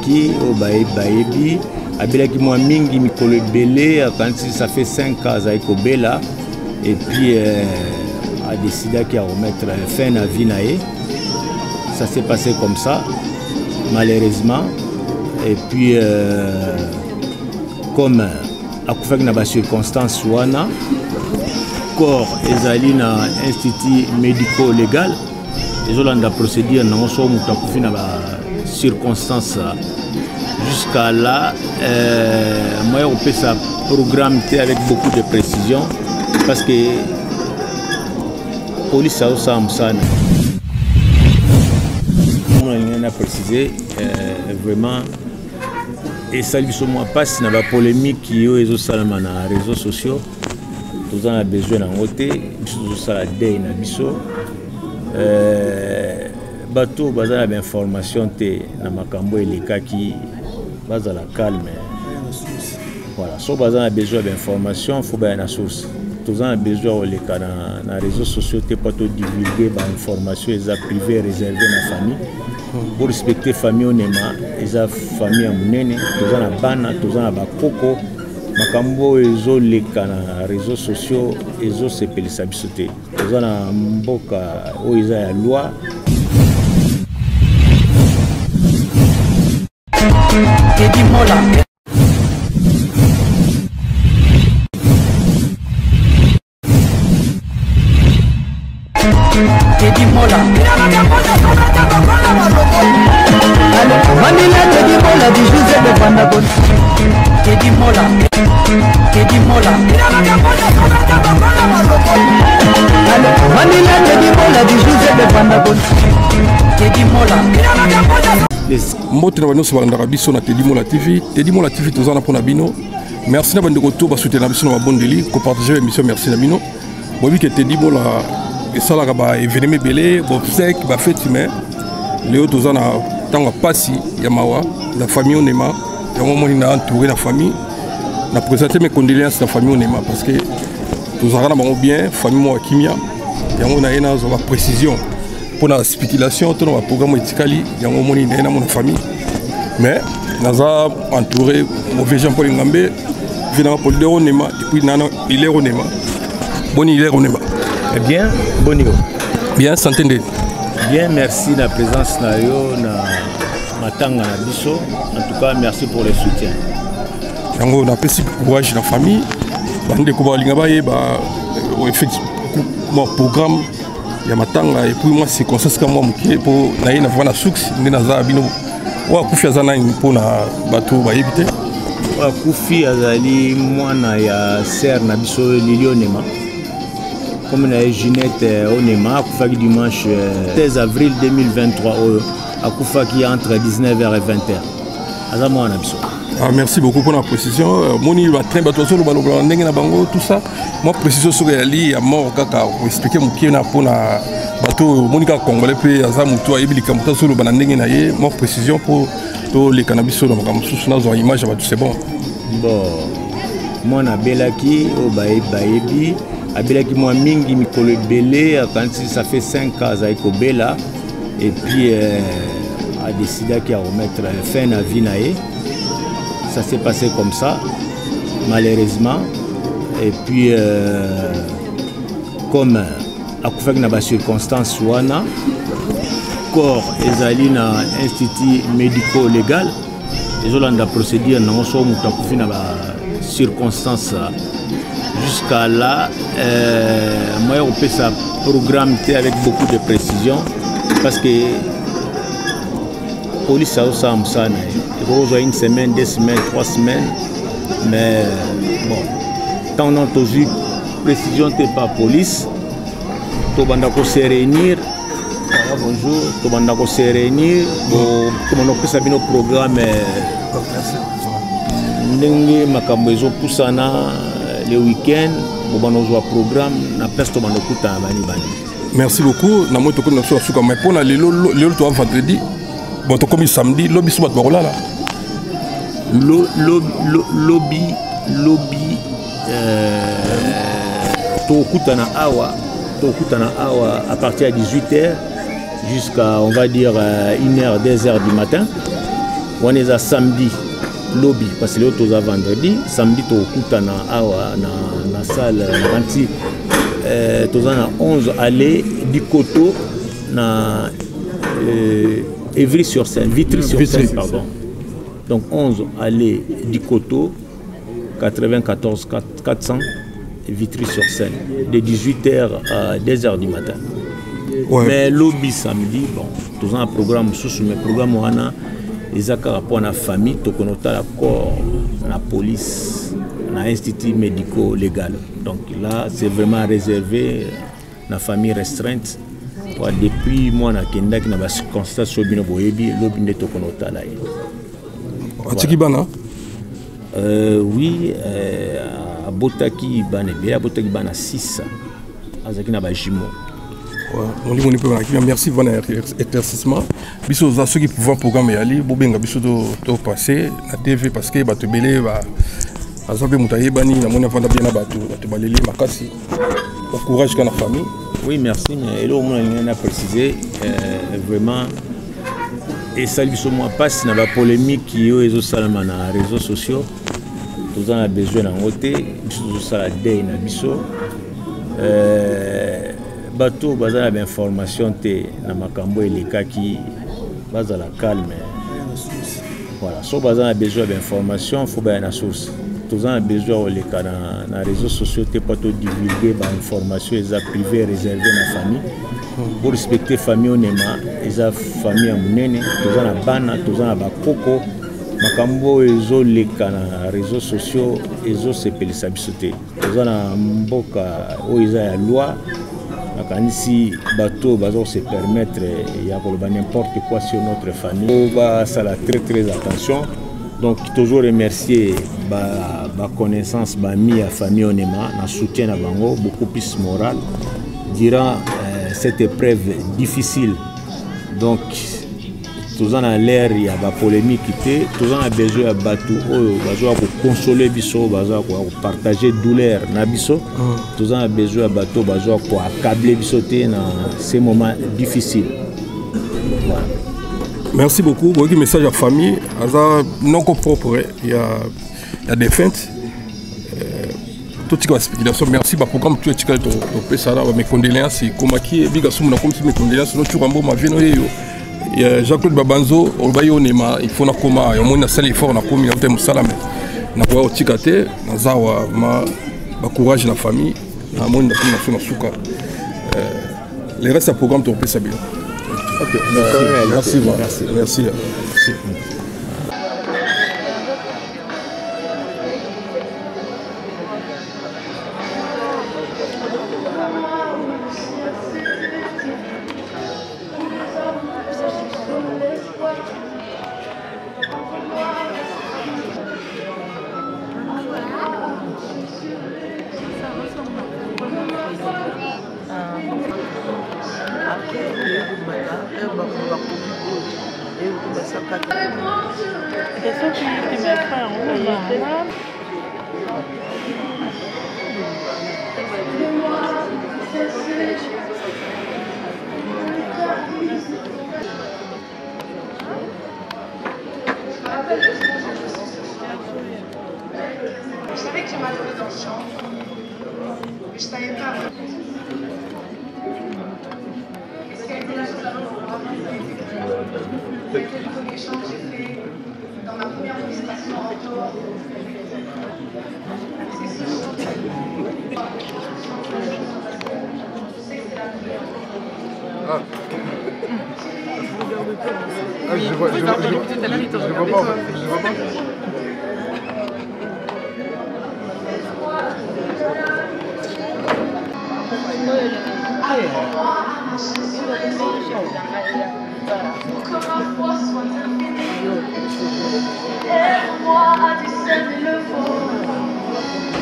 abelaki o bayebi abelaki moi mingi mikolo ebele quand ça fait 5 ans azali kobela et puis a décidé qu'il a remettre fin à vie nae. Ça s'est passé comme ça malheureusement et puis comme akufaki na ba circonstance wana corps ezali na institut médico-légal ezolanda procédure nango so mutu akufi na ba circonstance jusqu'à là moi on peut ça programme avec beaucoup de précision parce que police a aussi amsana on a précisé vraiment et ça lui moi passe na ba polémique yo ezo salama na réseaux sociaux tous en a besoin en côté biso ça la day na biso bateau bazala ba information te na makambo eleka ki bazala calme voilà so bazala besoin d'information faut ba na source tous en a besoin oleka na réseaux sociaux te pas to divulguer ba information eza privé réservé na famille pour respecter famille onema eza famille amunene tous en a bana tous en a ba koko makambo ezo leka na réseaux sociaux ezo sepelisa biso te tous en a mboka o eza ya loi. Teddy Mola. Teddy Mola. Manila Teddy Mola di José de Pandagon. Teddy Mola. Teddy Mola. Manila Teddy Mola di José de Pandagon. Teddy Mola. Mbote na bano sobalanda biso na Teddy Mola TV. Teddy Mola TV tozana pona bino. Merci na bande retour ba soutenir biso na bondeli ko partager l'émission merci na bino. Bobi que Teddy Mola esala ka ba événement belé, bo sec ba fête mais Léo tozana tanga pasi ya mawa la famille onema ya moni na entouré la famille na présenter mes condoléances à la famille onema parce que tozana na bango bien famille mo kimia ya ngona ena zo ba précision pour la spéculation tout le programme éthical il y a un moment dans mon famille mais nous avons entouré mauvais gens pour l'engamber finalement pour le onema et puis nana il est onema bon il est onema eh bien bonio bien santé bien merci de la présence na yo na matanga na biso en tout cas merci pour le soutien yango na petit courage la famille bande ko ba lingaba ba effectivement programme ya matanga et puis moi c'est comme ça que moi muké pour na ina vana succès ndina za bino wa kufi azana pour na bato ba éviter wa kufi azali mwana ya sœur na biso Lilionema comme na Ginette Onema akufaki dimanche 16 avril 2023 akufaki entre 19h et 20h azama mwana biso. Ah, merci beaucoup pour la précision. Moni va très bateau sur le ballon na bango tout ça. Moi précision sur ali à mort kaka pour expliquer mon qui na pour na bateau monika congolais pe azamu to ayebili kamuta sur le ballon na ye. Moi précision pour to les cannabis sur le ballon sous na zo image ba tout c'est bon. Bon. Moi na belaki o bayebi abelaki moi mingi mikolo belé quand ça fait 5 ans azali kobela et puis a décidé qu'il a remettre fin à vie nae. Ça s'est passé comme ça, malheureusement. Et puis, comme akufaki na ba circonstance wana, corps ezali na institut médico-légal, ezolanda procédure nango so mutu akufi na ba circonstance jusqu'à là, moi on peut ça programme avec beaucoup de précision parce que police a aussi amsana. Il y a une semaine, 2 semaines, 3 semaines, mais bon, quand on a toujours précision de pas police, tout le monde se réunir. Bonjour, tout le monde se réunir. Comme on a fait ça dans nos programmes, nous makambezo poussana le week-end, on a un programme, na peste on a kuta bani bani. Merci beaucoup. Na moi to ko na so suka mais pour na le to vendredi. Bon, comme samedi, lobby sur votre là. Lobby, Tokutana Awa à partir de 18h jusqu'à, on va dire, 1h, 2h du matin. On est à samedi, lobby, parce que l'autre est vendredi. Samedi, tu as na salle, tu as 11 allées du Coteau, na Évry-sur-Seine, Vitry-sur-Seine, pardon. Donc 11 allées du Coteau, 94 400, Vitry-sur-Seine, de 18h à 2h du matin. Ouais. Mais lobby samedi, bon, tout un programme sous mes programmes on a les accords pour la famille, tout la corps, la police, l'institut médico-légal. Donc là, c'est vraiment réservé à la famille restreinte. Depuis moi, je suis constat sur le lobby de Tokonota là. Oui, à Botaki, Botaki Bana 6, à Zakina Bajimo. Merci pour l'éclaircissement. Biso za ceux qui pouvoir programme aller, bobenga biso to passer la TV parce que ba te belé ba azabe mutaye bani na mona vanda bien na bato to baleli makasi. Au courage dans la famille. Oui, merci, mais là au moins on a précisé vraiment et ça biso moi passe na ba polémique qui yo ezo salama na réseaux sociaux. Tous en a besoin en côté, biso sala day na biso. Bateau bazala d'information te na makambo eleka qui bazala calme. Voilà, so bazala besoin d'information, faut bien la source. Tous en besoin eleka na réseaux sociaux te pas tout divulguer ba information les privées réservées na famille. Pour respecter famille onema, les famille amunene, tous en bana, tous en bakoko. Makambo ezoleka na réseaux sociaux ezo sepelisa biso te. Tous en mboka o eza ya loi. Si bateau va se permettre il y a n'importe quoi sur notre famille, on va ça la très attention. Donc toujours remercier ma connaissance mi à famille onema na soutien à bango beaucoup plus moral durant cette épreuve difficile. Donc tous en a l'air il y a la polémique tous en a besoin à bateau besoin pour consoler biso besoin pour partager douleur na biso tous en a besoin à bateau besoin pour accabler biso dans ces moments difficiles. Voilà. Merci beaucoup. Bon message à la famille non propre il y a des feintes tout ce spéculation. Merci pour programme tout est to ça là mes condoléances comme qui biga soumuna comme si mes condoléances no tu rambo ma vie no yo. Jean-Claude Babanzo, il faut na koma ya mona sala effort na komi na temu salame na kwa otikate na zawa ma courage na famille na mona na suka les restes à programme to pesa bien. OK, merci. Je savais que tu m'adorais dans le chant, mais je savais pas. Est-ce qu'il y a été la chose avant pour moi? Ça a été le premier chant que j'ai fait dans ma première manifestation en tour. C'est ce chant. Je sais que c'est la première. Je vois pas. Que ma foi soit infinie. Aide-moi à discerner le faux.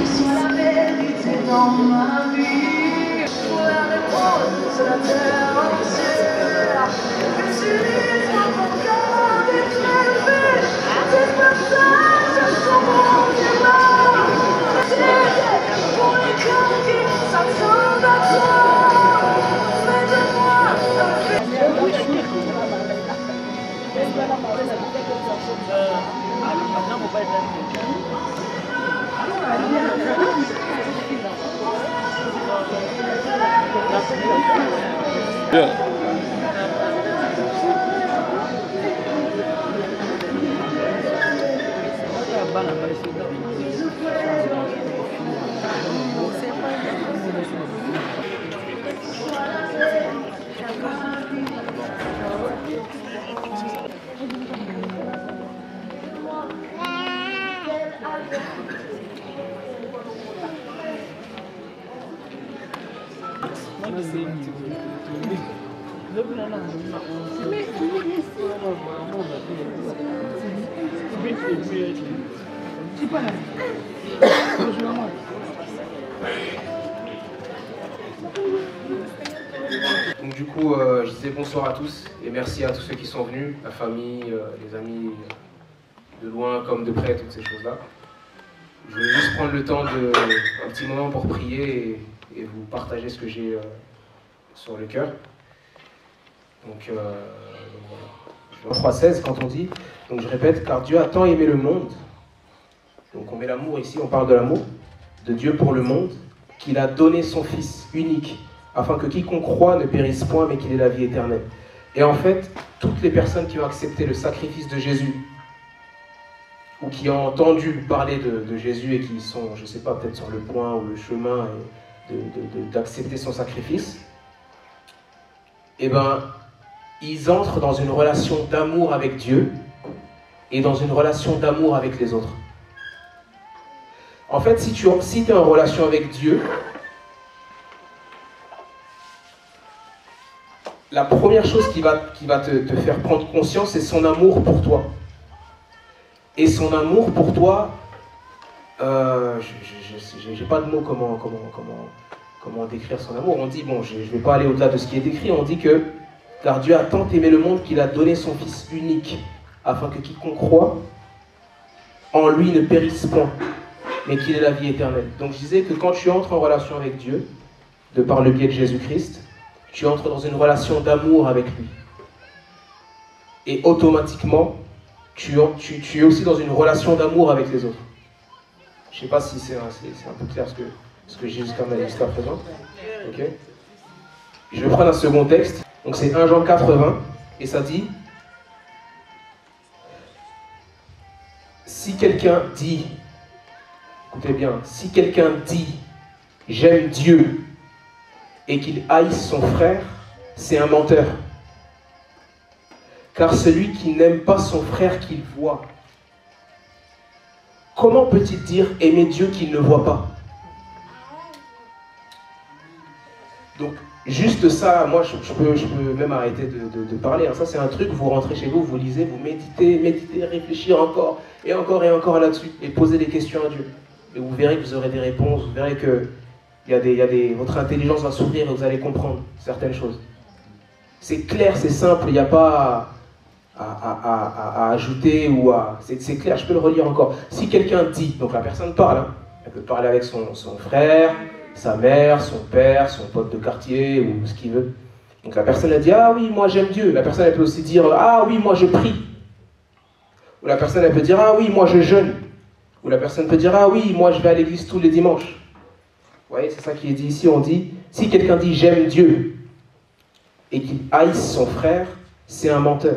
Sois la vérité dans ma vie. Sois les roses de la terre entière. Utilise-moi pour garder éclairé. Tes passages sont mon débat. Pour les cœurs qui s'attendent à toi. Fais de moi un Bien. Donc du coup, je disais bonsoir à tous et merci à tous ceux qui sont venus, la famille, les amis de loin comme de près, toutes ces choses-là. Je vais juste prendre le temps de un petit moment pour prier et vous partager ce que j'ai sur le cœur. Donc voilà. 3,16 quand on dit, donc je répète, car Dieu a tant aimé le monde, donc on met l'amour ici, on parle de l'amour de Dieu pour le monde, qu'il a donné son Fils unique, afin que quiconque croit ne périsse point, mais qu'il ait la vie éternelle. Et en fait, toutes les personnes qui ont accepté le sacrifice de Jésus, ou qui ont entendu parler de Jésus et qui sont, je ne sais pas, peut-être sur le point ou le chemin d'accepter son sacrifice, eh ben, ils entrent dans une relation d'amour avec Dieu et dans une relation d'amour avec les autres. En fait, si tu es en relation avec Dieu, la première chose qui va te faire prendre conscience, c'est son amour pour toi. Et son amour pour toi, j'ai pas de mots comment décrire son amour. On dit, bon, je ne vais pas aller au-delà de ce qui est écrit, on dit que car Dieu a tant aimé le monde qu'il a donné son Fils unique, afin que quiconque croit en lui ne périsse point, mais qu'il ait la vie éternelle. Donc je disais que quand tu entres en relation avec Dieu, de par le biais de Jésus-Christ, tu entres dans une relation d'amour avec lui. Et automatiquement, tu es aussi dans une relation d'amour avec les autres. Je ne sais pas si c'est un peu clair ce que j'ai jusqu'à présent. Okay. Je vais prendre un second texte. Donc c'est 1 Jean 4,20 et ça dit: si quelqu'un dit, écoutez bien, si quelqu'un dit j'aime Dieu et qu'il haïsse son frère, c'est un menteur. Car celui qui n'aime pas son frère qu'il voit, comment peut-il dire aimer Dieu qu'il ne voit pas? Donc, juste ça, moi je peux même arrêter de parler. Ça, c'est un truc, vous rentrez chez vous, vous lisez, vous méditez, réfléchir encore et encore là-dessus et poser des questions à Dieu. Et vous verrez que vous aurez des réponses, vous verrez que votre intelligence va s'ouvrir et vous allez comprendre certaines choses. C'est clair, c'est simple, il n'y a pas à ajouter ou à... C'est clair, je peux le relire encore. Si quelqu'un dit, donc la personne parle, hein, elle peut parler avec son frère, sa mère, son père, son pote de quartier ou ce qu'il veut. Donc la personne a dit, ah oui, moi j'aime Dieu. La personne elle peut aussi dire, ah oui, moi je prie. Ou la personne elle peut dire, ah oui, moi je jeûne. Ou la personne peut dire, ah oui, moi je vais à l'église tous les dimanches. Vous voyez, c'est ça qui est dit ici. On dit, si quelqu'un dit j'aime Dieu et qu'il haïsse son frère, c'est un menteur.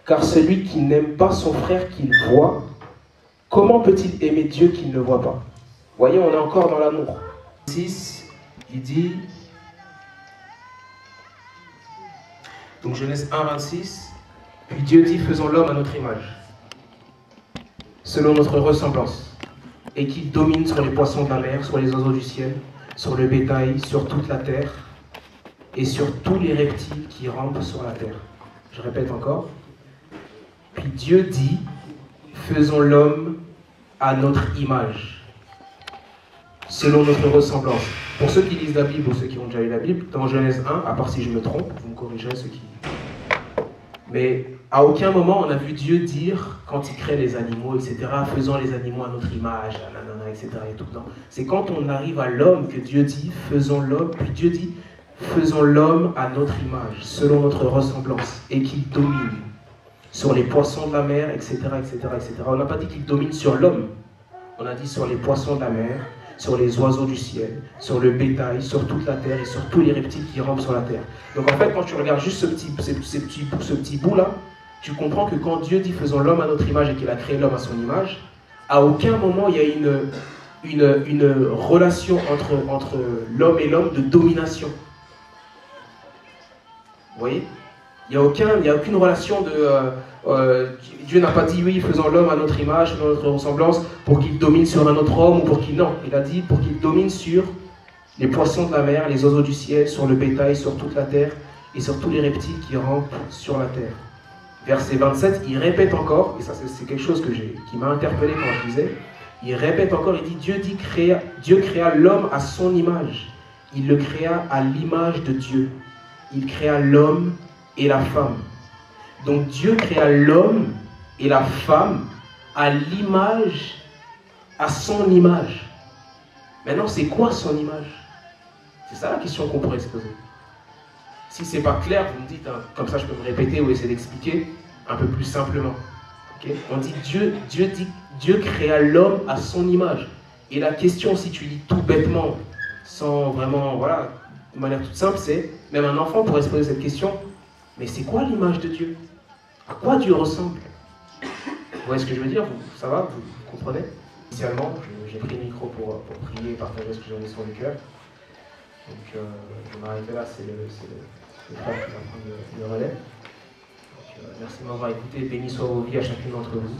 Car celui qui n'aime pas son frère qu'il voit, comment peut-il aimer Dieu qu'il ne voit pas? Vous voyez, on est encore dans l'amour. 6, il dit, donc Genèse 1, 26, puis Dieu dit, faisons l'homme à notre image, selon notre ressemblance, et qu'il domine sur les poissons de la mer, sur les oiseaux du ciel, sur le bétail, sur toute la terre, et sur tous les reptiles qui rampent sur la terre. Je répète encore. Puis Dieu dit, faisons l'homme à notre image, selon notre ressemblance. Pour ceux qui lisent la Bible ou ceux qui ont déjà lu la Bible, dans Genèse 1, à part si je me trompe, vous me corrigerez ceux qui... Mais à aucun moment on a vu Dieu dire, quand il crée les animaux, etc., faisons les animaux à notre image, nanana, etc. Et tout. C'est quand on arrive à l'homme que Dieu dit, faisons l'homme, puis Dieu dit, faisons l'homme à notre image, selon notre ressemblance, et qu'il domine sur les poissons de la mer, etc., etc., etc. On n'a pas dit qu'il domine sur l'homme. On a dit sur les poissons de la mer, sur les oiseaux du ciel, sur le bétail, sur toute la terre et sur tous les reptiles qui rampent sur la terre. Donc en fait, quand tu regardes juste ce petit bout-là, tu comprends que quand Dieu dit « faisons l'homme à notre image » et qu'il a créé l'homme à son image, à aucun moment il y a une relation entre l'homme et l'homme de domination. Vous voyez? Il n'y a aucune relation de... Dieu n'a pas dit, oui, faisons l'homme à notre image, à notre ressemblance, pour qu'il domine sur un autre homme, ou pour qu'il... Non, il a dit pour qu'il domine sur les poissons de la mer, les oiseaux du ciel, sur le bétail, sur toute la terre, et sur tous les reptiles qui rampent sur la terre. Verset 27, il répète encore, et ça c'est quelque chose qui m'a interpellé quand je lisais, il répète encore, il dit, Dieu créa l'homme à son image. Il le créa à l'image de Dieu. Il créa l'homme et la femme. Donc Dieu créa l'homme et la femme à l'image, à son image. Maintenant, c'est quoi son image? C'est ça la question qu'on pourrait se poser. Si c'est pas clair, vous me dites, hein, comme ça je peux me répéter ou essayer d'expliquer un peu plus simplement. Okay? On dit Dieu créa l'homme à son image. Et la question, si tu lis tout bêtement, sans vraiment, voilà, de manière toute simple, c'est, même un enfant pourrait se poser cette question, mais c'est quoi l'image de Dieu? À quoi Dieu ressemble? Vous voyez ce que je veux dire? Ça va? Vous comprenez? Initialement, j'ai pris le micro pour prier et partager ce que j'en ai sur le cœur. Donc, je vais m'arrêter là, c'est le frère qui va prendre le relais. Donc, merci de m'avoir écouté, béni soit vos vies à chacune d'entre vous.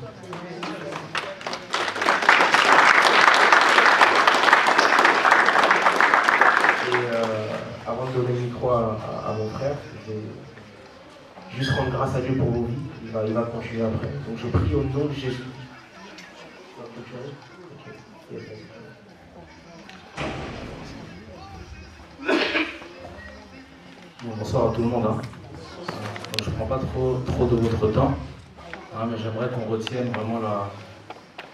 Et avant de donner le micro à mon frère, je vais juste rendre grâce à Dieu pour vos vies. Il va continuer après. Donc je prie au nom de Jésus. Bon, bonsoir à tout le monde. Hein. Je ne prends pas trop de votre temps, hein, mais j'aimerais qu'on retienne vraiment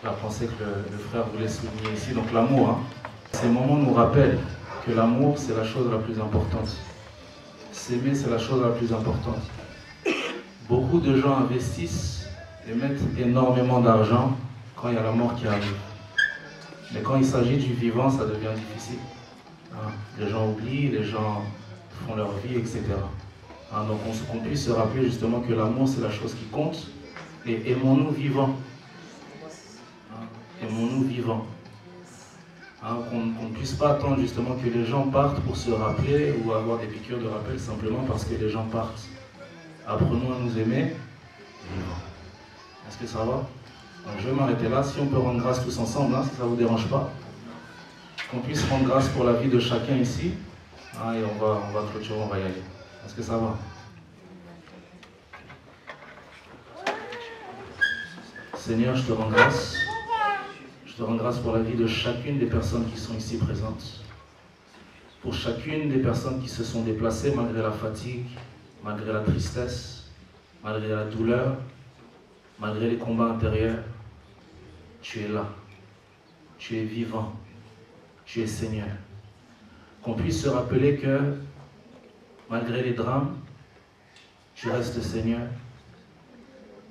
la pensée que le frère voulait souligner ici. Donc l'amour, hein. Ces moments nous rappellent que l'amour, c'est la chose la plus importante. S'aimer, c'est la chose la plus importante. Beaucoup de gens investissent et mettent énormément d'argent quand il y a la mort qui arrive. Mais quand il s'agit du vivant, ça devient difficile. Hein. Les gens oublient, les gens font leur vie, etc. Hein, donc qu'on puisse se rappeler justement que l'amour, c'est la chose qui compte. Et aimons-nous vivants. Hein, aimons-nous vivants. Hein, qu'on ne puisse pas attendre justement que les gens partent pour se rappeler ou avoir des piqûres de rappel simplement parce que les gens partent. Apprenons à nous aimer vivants. Est-ce que ça va? Donc je vais m'arrêter là. Si on peut rendre grâce tous ensemble, hein, si ça ne vous dérange pas. Qu'on puisse rendre grâce pour la vie de chacun ici. Hein, et on va clôturer, on va y aller. Est-ce que ça va? Seigneur, je te rends grâce. Je te rends grâce pour la vie de chacune des personnes qui sont ici présentes. Pour chacune des personnes qui se sont déplacées malgré la fatigue, malgré la tristesse, malgré la douleur, malgré les combats intérieurs. Tu es là. Tu es vivant. Tu es Seigneur. Qu'on puisse se rappeler que malgré les drames, tu restes Seigneur.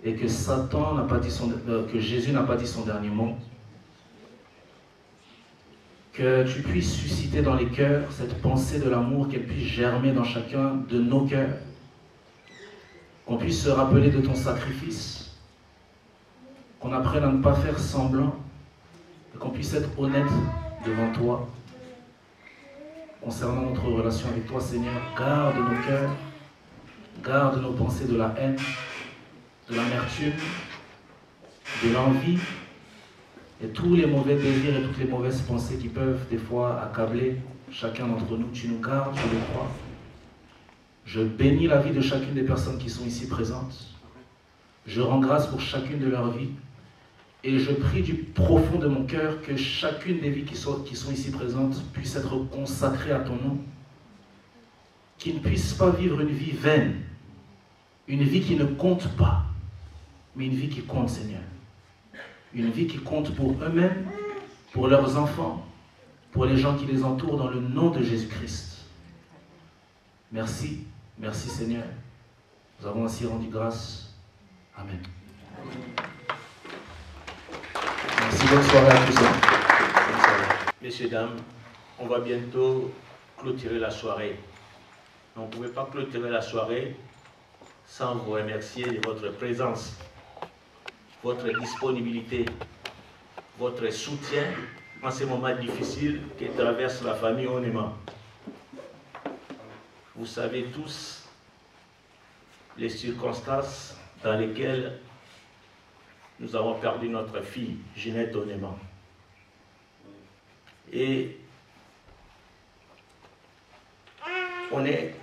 Et que Satan n'a pas dit que Jésus n'a pas dit son dernier mot. Que tu puisses susciter dans les cœurs cette pensée de l'amour, qu'elle puisse germer dans chacun de nos cœurs. Qu'on puisse se rappeler de ton sacrifice. Qu'on apprenne à ne pas faire semblant. Et qu'on puisse être honnête devant toi. Concernant notre relation avec toi, Seigneur, garde nos cœurs. Garde nos pensées de la haine, de l'amertume, de l'envie et tous les mauvais désirs et toutes les mauvaises pensées qui peuvent des fois accabler chacun d'entre nous. Tu nous gardes, je le crois. Je bénis la vie de chacune des personnes qui sont ici présentes. Je rends grâce pour chacune de leurs vies. Et je prie du profond de mon cœur que chacune des vies qui sont ici présentes puisse être consacrée à ton nom. Qu'ils ne puissent pas vivre une vie vaine, une vie qui ne compte pas, mais une vie qui compte, Seigneur. Une vie qui compte pour eux-mêmes, pour leurs enfants, pour les gens qui les entourent, dans le nom de Jésus-Christ. Merci, merci Seigneur. Nous avons ainsi rendu grâce Amen. Merci, bonne soirée à tous. Messieurs, dames, on va bientôt clôturer la soirée. Donc, vous ne pouvez pas clôturer la soirée sans vous remercier de votre présence, votre disponibilité, votre soutien en ces moments difficiles que traverse la famille Onema. Vous savez tous les circonstances dans lesquelles nous avons perdu notre fille, Ginette Onema. Et on est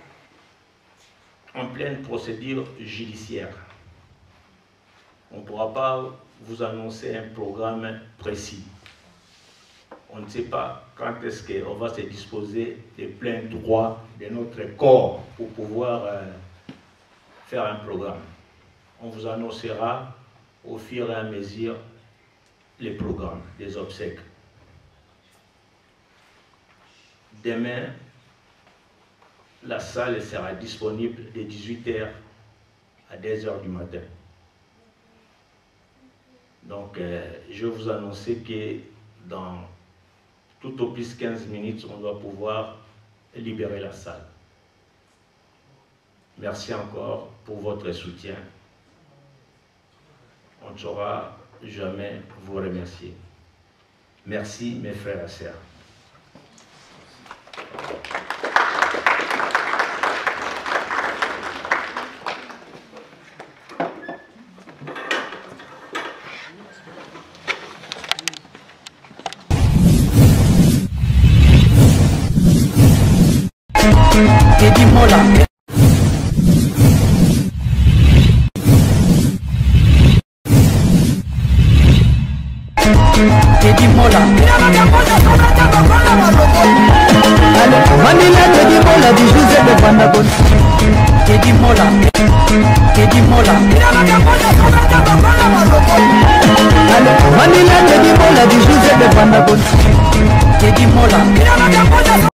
en pleine procédure judiciaire. On ne pourra pas vous annoncer un programme précis. On ne sait pas quand est-ce qu'on va se disposer de plein droit de notre corps pour pouvoir faire un programme. On vous annoncera au fur et à mesure les programmes des obsèques. Demain, la salle sera disponible de 18h à 10h du matin. Donc, je vais vous annoncer que dans tout au plus 15 minutes, on doit pouvoir libérer la salle. Merci encore pour votre soutien. On ne saura jamais vous remercier. Merci mes frères et sœurs. Teddy Mola. Teddy Mola. Vanilla Teddy Mola, du José de Vandagon. Teddy Mola.